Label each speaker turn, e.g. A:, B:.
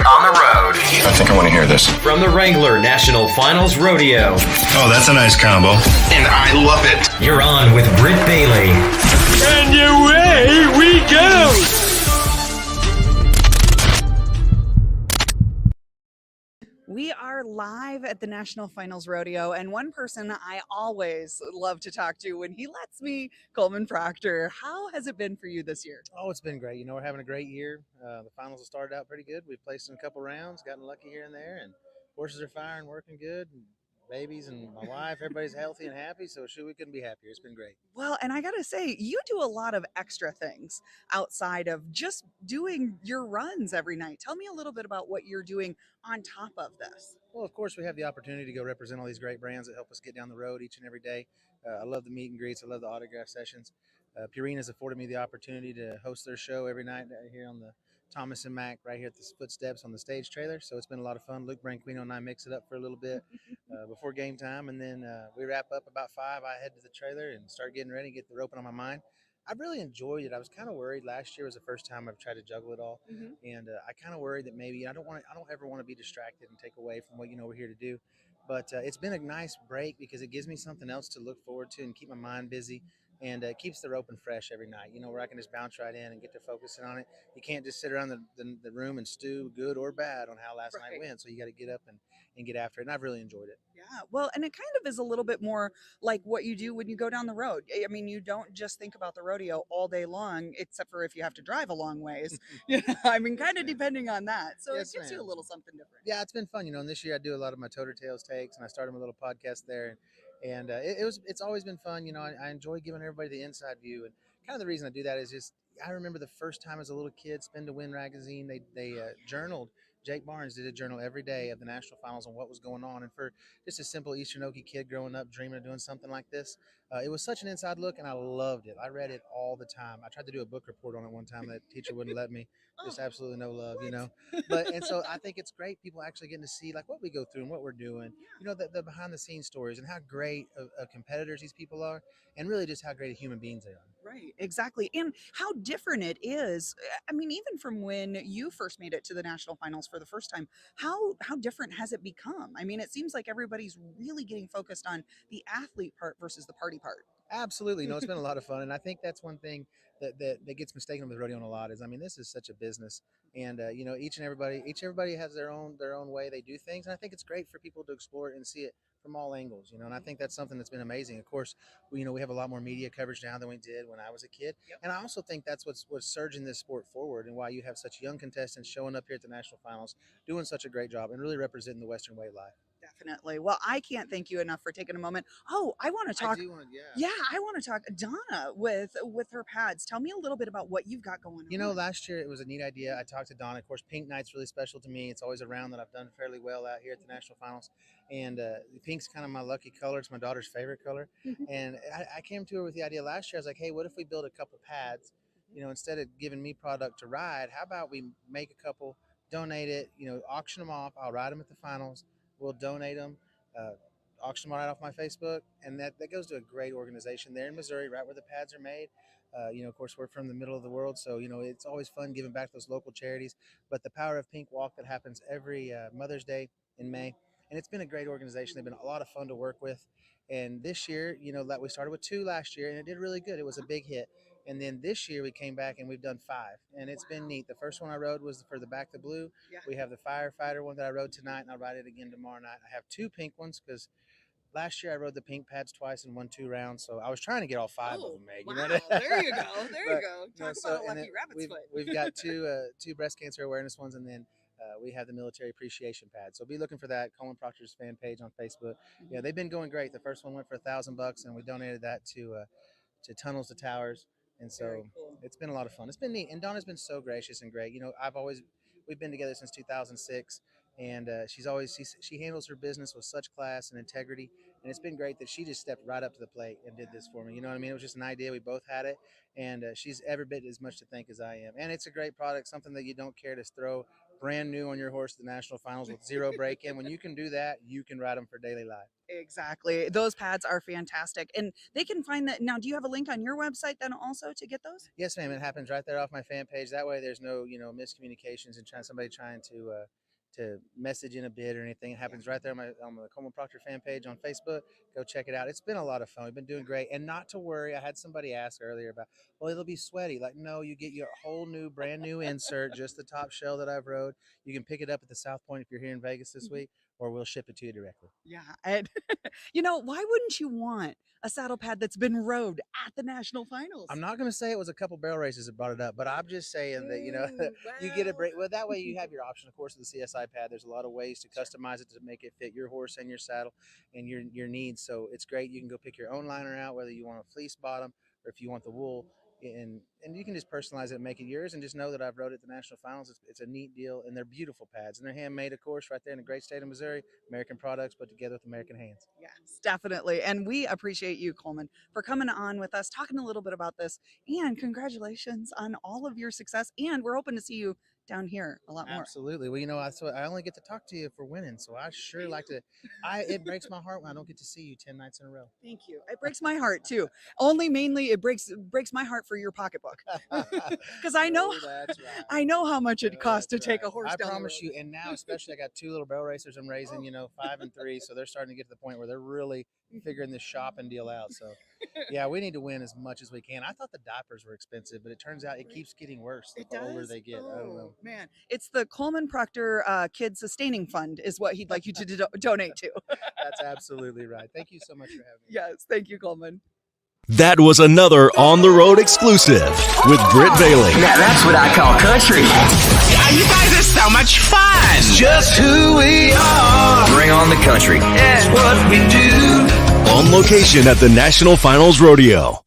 A: on the road.
B: I think I want to hear this.
A: From the Wrangler National Finals Rodeo.
B: Oh, that's a nice combo.
A: And I love it. You're on with Britt Bailey.
C: And away we go!
D: We are live at the National Finals Rodeo, and one person I always love to talk to when he lets me, Coleman Proctor. How has it been for you this year?
E: Oh, it's been great. You know, we're having a great year. The finals have started out pretty good. We've placed in a couple rounds, gotten lucky here and there, and horses are firing, working good. And babies and my wife, everybody's healthy and happy, so we couldn't be happier. It's been great.
D: Well, and I got to say, you do a lot of extra things outside of just doing your runs every night. Tell me a little bit about what you're doing on top of this.
E: Well, of course, we have the opportunity to go represent all these great brands that help us get down the road each and every day. I love the meet and greets. I love the autograph sessions. Purina's afforded me the opportunity to host their show every night here on the Thomas and Mack right here at the footsteps on the stage trailer. So it's been a lot of fun. Luke Branquino and I mix it up for a little bit before game time. And then we wrap up about 5. I head to the trailer and start getting ready, get the roping on my mind. I've really enjoyed it. I was kind of worried. Last year was the first time I've tried to juggle it all. And I kind of worried that maybe I don't ever want to be distracted and take away from what, we're here to do. But it's been a nice break because it gives me something else to look forward to and keep my mind busy. And it keeps the roping fresh every night, where I can just bounce right in and get to focusing on it. You can't just sit around the room and stew, good or bad, on how last night went. So you got to get up and get after it. And I've really enjoyed it.
D: Yeah, well, and it kind of is a little bit more like what you do when you go down the road. I mean, you don't just think about the rodeo all day long, except for if you have to drive a long ways. I mean, kind of depending on that. So
E: Yes,
D: it gives you a
E: ma'am.
D: little something different.
E: Yeah, it's been fun. And this year I do a lot of my Toter Tales takes, and I started my little podcast there. And it's always been fun. I enjoy giving everybody the inside view. And kind of the reason I do that is just I remember the first time as a little kid, Spin to Win magazine, they journaled. Jake Barnes did a journal every day of the national finals on what was going on. And for just a simple Eastern Okie kid growing up, dreaming of doing something like this, it was such an inside look, and I loved it. I read it all the time. I tried to do a book report on it one time. That teacher wouldn't let me. Just absolutely no love, And so I think it's great people actually getting to see like what we go through and what we're doing. The behind the scenes stories and how great of competitors these people are, and really just how great of human beings they are.
D: Right, exactly. And how different it is. I mean, even from when you first made it to the national finals for the first time, how different has it become? I mean, it seems like everybody's really getting focused on the athlete part versus the party part.
E: Absolutely. It's been a lot of fun. And I think that's one thing that gets mistaken with rodeo a lot is, this is such a business, and each everybody has their own way they do things. And I think it's great for people to explore it and see it from all angles, and I think that's something that's been amazing. Of course, we have a lot more media coverage now than we did when I was a kid.
D: Yep.
E: And I also think that's what's surging this sport forward, and why you have such young contestants showing up here at the national finals, doing such a great job and really representing the Western way of life.
D: Definitely. Well, I can't thank you enough for taking a moment. Oh, I want to talk. I want to talk Donna with her pads. Tell me a little bit about what you've got going on.
E: Last year it was a neat idea. I talked to Donna. Of course, Pink Night's really special to me. It's always a round that I've done fairly well out here at the national finals, and pink's kind of my lucky color. It's my daughter's favorite color. And I came to her with the idea last year. I was like, hey, what if we build a couple pads? Instead of giving me product to ride, how about we make a couple, donate it, auction them off. I'll ride them at the finals. We'll donate them, auction them right off my Facebook, and that goes to a great organization there in Missouri, right where the pads are made. Of course, we're from the middle of the world, so it's always fun giving back to those local charities. But the Power of Pink walk that happens every Mother's Day in May, and it's been a great organization. They've been a lot of fun to work with. And this year, that we started with 2 last year, and it did really good. It was a big hit. And then this year we came back and we've done 5, and it's been neat. The first one I rode was for the Back the Blue.
D: Yeah.
E: We have the Firefighter one that I rode tonight, and I'll ride it again tomorrow night. I have 2 pink ones because last year I rode the pink pads twice and won 2 rounds, so I was trying to get all 5 of them made.
D: Wow. There you go. There you go. Talk about a lucky rabbit's foot.
E: We've got 2 breast cancer awareness ones, and then we have the military appreciation pad. So be looking for that. Coleman Proctor's fan page on Facebook. Yeah, they've been going great. The first one went for $1,000, and we donated that to Tunnels to Towers. And so It's been a lot of fun. It's been neat. And Donna's been so gracious and great. We've been together since 2006, and she handles her business with such class and integrity. And it's been great that she just stepped right up to the plate and did this for me. You know what I mean? It was just an idea. We both had it, and she's every bit as much to thank as I am. And it's a great product, something that you don't care to throw brand new on your horse to the national finals with 0 break-in. When you can do that, you can ride them for daily life.
D: Exactly. Those pads are fantastic. And they can find that. Now, do you have a link on your website then also to get those?
E: Yes, ma'am. It happens right there off my fan page. That way there's no, miscommunications and somebody trying to message in a bid or anything. It happens right there on the Coleman Proctor fan page on Facebook. Go check it out. It's been a lot of fun. We've been doing great. And not to worry, I had somebody ask earlier about, well, it'll be sweaty. Like, no, you get your whole new, brand new insert, just the top shell that I've rode. You can pick it up at the South Point if you're here in Vegas this week, or we'll ship it to you directly.
D: Yeah. And, why wouldn't you want a saddle pad that's been rode at the national finals?
E: I'm not going to say it was a couple barrel races that brought it up, but I'm just saying that, you get a break. Well, that way you have your option, of course, of the CSI pad. There's a lot of ways to customize it to make it fit your horse and your saddle and your needs. So it's great. You can go pick your own liner out, whether you want a fleece bottom or if you want the wool. And you can just personalize it and make it yours, and just know that I've rode at the national finals. It's a neat deal, and they're beautiful pads, and they're handmade, of course, right there in the great state of Missouri. American products put together with American hands.
D: Yes, definitely. And we appreciate you, Coleman, for coming on with us, talking a little bit about this, and congratulations on all of your success. And we're hoping to see you down here a lot more.
E: Absolutely. Well, I only get to talk to you for winning, so I sure like to. It breaks my heart when I don't get to see you 10 nights in a row.
D: Thank you. It breaks my heart too. Mainly it breaks my heart for your pocketbook, because I know
E: That's right.
D: I know how much it costs to take a horse
E: I
D: down.
E: promise you. And now, especially, I got 2 little barrel racers I'm raising. 5 and 3, so they're starting to get to the point where they're really figuring this shopping deal out. So, yeah, we need to win as much as we can. I thought the diapers were expensive, but it turns out it keeps getting worse the older they get. I don't know.
D: Man, it's the Coleman Proctor Kid Sustaining Fund is what he'd like you to donate to.
E: That's absolutely right. Thank you so much for having me.
D: Yes, thank you, Coleman.
F: That was another On the Road exclusive with Britt Bailey.
G: Now that's what I call country. You guys are so much fun.
A: Just who we are. Bring on the country. That's what we do.
F: On location at the National Finals Rodeo.